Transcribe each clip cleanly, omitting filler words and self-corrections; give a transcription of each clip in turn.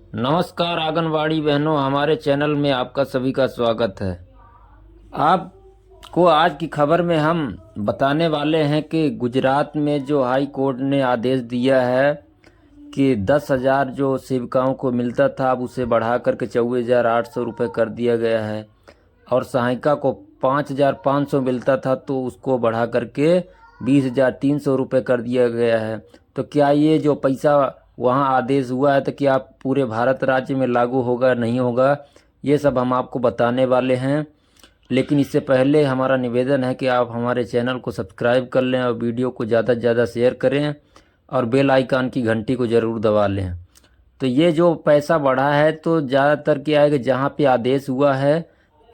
नमस्कार आंगनवाड़ी बहनों, हमारे चैनल में आपका सभी का स्वागत है। आपको आज की खबर में हम बताने वाले हैं कि गुजरात में जो हाई कोर्ट ने आदेश दिया है कि 10,000 जो सेविकाओं को मिलता था, अब उसे बढ़ा करके 24,800 रुपये कर दिया गया है। और सहायिका को 5,500 मिलता था तो उसको बढ़ा करके 20,300 रुपये कर दिया गया है। तो क्या ये जो पैसा वहाँ आदेश हुआ है तो क्या पूरे भारत राज्य में लागू होगा नहीं होगा, ये सब हम आपको बताने वाले हैं। लेकिन इससे पहले हमारा निवेदन है कि आप हमारे चैनल को सब्सक्राइब कर लें और वीडियो को ज़्यादा से ज़्यादा शेयर करें और बेल आइकन की घंटी को ज़रूर दबा लें। तो ये जो पैसा बढ़ा है तो ज़्यादातर क्या है कि जहाँ पे आदेश हुआ है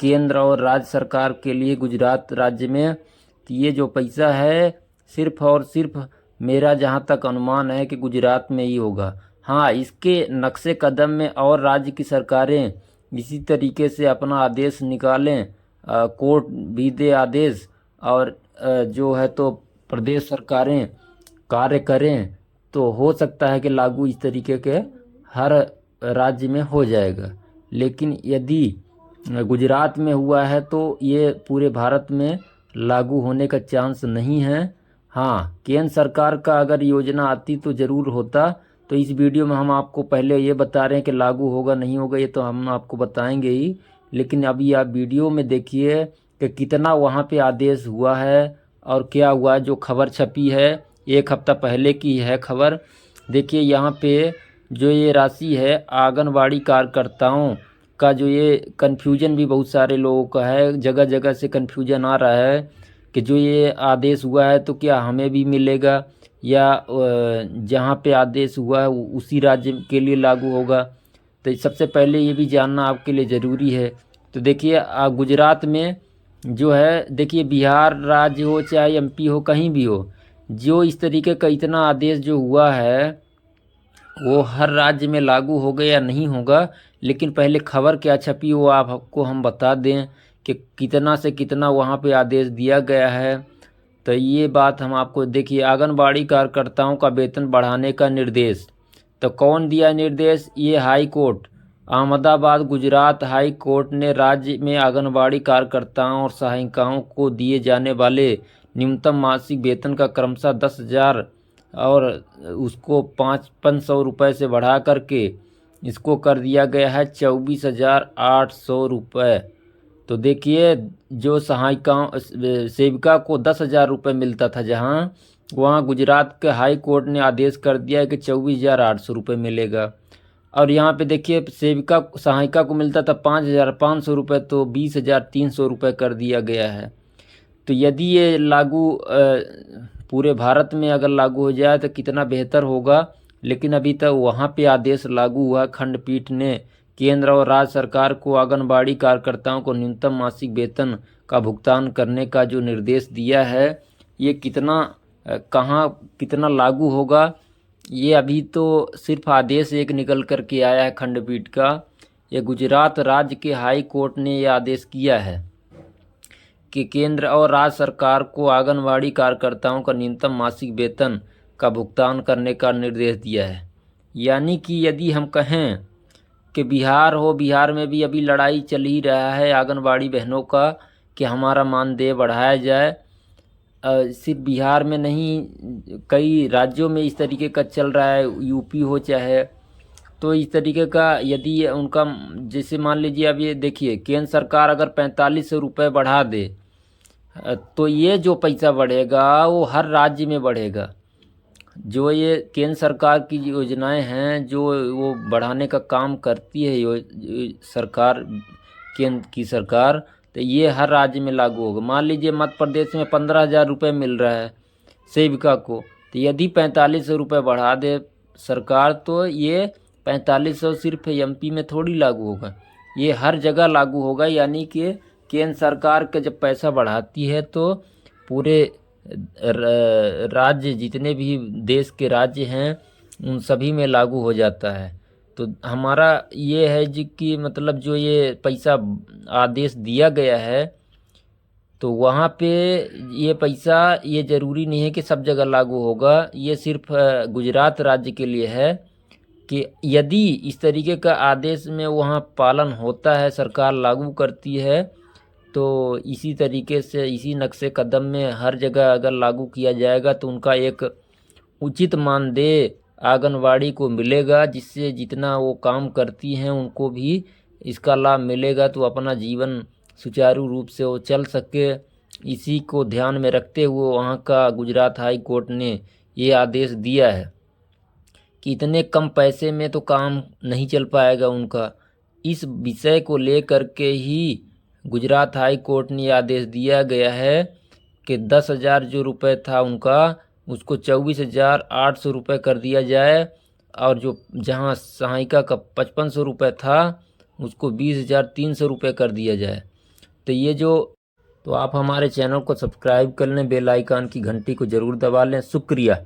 केंद्र और राज्य सरकार के लिए गुजरात राज्य में, तो ये जो पैसा है सिर्फ और सिर्फ मेरा जहाँ तक अनुमान है कि गुजरात में ही होगा। हाँ, इसके नक्शे कदम में और राज्य की सरकारें इसी तरीके से अपना आदेश निकालें, कोर्ट भी दे आदेश, और जो है तो प्रदेश सरकारें कार्य करें, तो हो सकता है कि लागू इस तरीके के हर राज्य में हो जाएगा। लेकिन यदि गुजरात में हुआ है तो ये पूरे भारत में लागू होने का चांस नहीं है। हाँ, केंद्र सरकार का अगर योजना आती तो ज़रूर होता। तो इस वीडियो में हम आपको पहले ये बता रहे हैं कि लागू होगा नहीं होगा, ये तो हम आपको बताएंगे ही। लेकिन अभी आप वीडियो में देखिए कि कितना वहाँ पे आदेश हुआ है और क्या हुआ। जो खबर छपी है 1 हफ्ता पहले की है खबर। देखिए यहाँ पे जो ये राशि है आंगनवाड़ी कार्यकर्ताओं का, जो ये कन्फ्यूजन भी बहुत सारे लोगों का है, जगह जगह से कन्फ्यूजन आ रहा है कि जो ये आदेश हुआ है तो क्या हमें भी मिलेगा या जहाँ पे आदेश हुआ है उसी राज्य के लिए लागू होगा। तो सबसे पहले ये भी जानना आपके लिए ज़रूरी है। तो देखिए गुजरात में जो है, देखिए बिहार राज्य हो चाहे एमपी हो, कहीं भी हो, जो इस तरीके का इतना आदेश जो हुआ है वो हर राज्य में लागू होगा या नहीं होगा। लेकिन पहले खबर क्या छपी वो आपको हम बता दें कि कितना से कितना वहाँ पे आदेश दिया गया है। तो ये बात हम आपको, देखिए आंगनबाड़ी कार्यकर्ताओं का वेतन बढ़ाने का निर्देश। तो कौन दिया निर्देश? ये high court, Ahmedabad Gujarat high court ने राज्य में आंगनबाड़ी कार्यकर्ताओं और सहायिकाओं को दिए जाने वाले न्यूनतम मासिक वेतन का क्रमशः 10,000 और उसको 500 रुपये से बढ़ा करके इसको कर दिया गया है 24,800 रुपये। तो देखिए जो सहायिकाओं सेविका को 10,000 रुपये मिलता था, जहां वहां गुजरात के हाई कोर्ट ने आदेश कर दिया है कि 24,800 रुपये मिलेगा। और यहाँ पे देखिए सेविका सहायिका को मिलता था 5,500 रुपये, तो 20,300 रुपये कर दिया गया है। तो यदि ये लागू पूरे भारत में अगर लागू हो जाए तो कितना बेहतर होगा। लेकिन अभी तक वहाँ पे आदेश लागू हुआ, खंडपीठ ने केंद्र और राज्य सरकार को आंगनबाड़ी कार्यकर्ताओं को न्यूनतम मासिक वेतन का भुगतान करने का जो निर्देश दिया है, ये कितना कहाँ कितना लागू होगा, ये अभी तो सिर्फ आदेश एक निकल कर के आया है खंडपीठ का। ये गुजरात राज्य के हाई कोर्ट ने ये आदेश किया है कि केंद्र और राज्य सरकार को आंगनवाड़ी कार्यकर्ताओं का न्यूनतम मासिक वेतन का भुगतान करने का निर्देश दिया है। यानी कि यदि हम कहें कि बिहार हो, बिहार में भी अभी लड़ाई चल ही रहा है आंगनवाड़ी बहनों का कि हमारा मानदेय बढ़ाया जाए। सिर्फ बिहार में नहीं, कई राज्यों में इस तरीके का चल रहा है, यूपी हो चाहे, तो इस तरीके का यदि उनका, जैसे मान लीजिए अब ये देखिए केंद्र सरकार अगर 4500 रुपये बढ़ा दे तो ये जो पैसा बढ़ेगा वो हर राज्य में बढ़ेगा। जो ये केंद्र सरकार की योजनाएं हैं जो वो बढ़ाने का काम करती है सरकार, केंद्र की सरकार, तो ये हर राज्य में लागू होगा। मान लीजिए मध्य प्रदेश में 15,000 रुपये मिल रहा है सेविका को, तो यदि 4500 रुपये बढ़ा दे सरकार तो ये 4500 सिर्फ एमपी में थोड़ी लागू होगा, ये हर जगह लागू होगा। यानी कि केंद्र सरकार का जब पैसा बढ़ाती है तो पूरे राज्य, जितने भी देश के राज्य हैं उन सभी में लागू हो जाता है। तो हमारा ये है जी कि मतलब जो ये पैसा आदेश दिया गया है तो वहाँ पे ये पैसा, ये ज़रूरी नहीं है कि सब जगह लागू होगा, ये सिर्फ गुजरात राज्य के लिए है। कि यदि इस तरीके का आदेश में वहाँ पालन होता है, सरकार लागू करती है, तो इसी तरीके से इसी नक्शे कदम में हर जगह अगर लागू किया जाएगा तो उनका एक उचित मानदेय आंगनवाड़ी को मिलेगा, जिससे जितना वो काम करती हैं उनको भी इसका लाभ मिलेगा, तो अपना जीवन सुचारू रूप से वो चल सके। इसी को ध्यान में रखते हुए वहाँ का गुजरात हाई कोर्ट ने ये आदेश दिया है कि इतने कम पैसे में तो काम नहीं चल पाएगा उनका। इस विषय को लेकर के ही गुजरात हाई कोर्ट ने आदेश दिया गया है कि 10,000 जो रुपये था उनका, उसको 24,800 रुपये कर दिया जाए, और जो जहां सहायिका का 5500 रुपये था उसको 20,300 रुपये कर दिया जाए। तो ये जो तो आप हमारे चैनल को सब्सक्राइब कर लें, बेल आइकन की घंटी को ज़रूर दबा लें। शुक्रिया।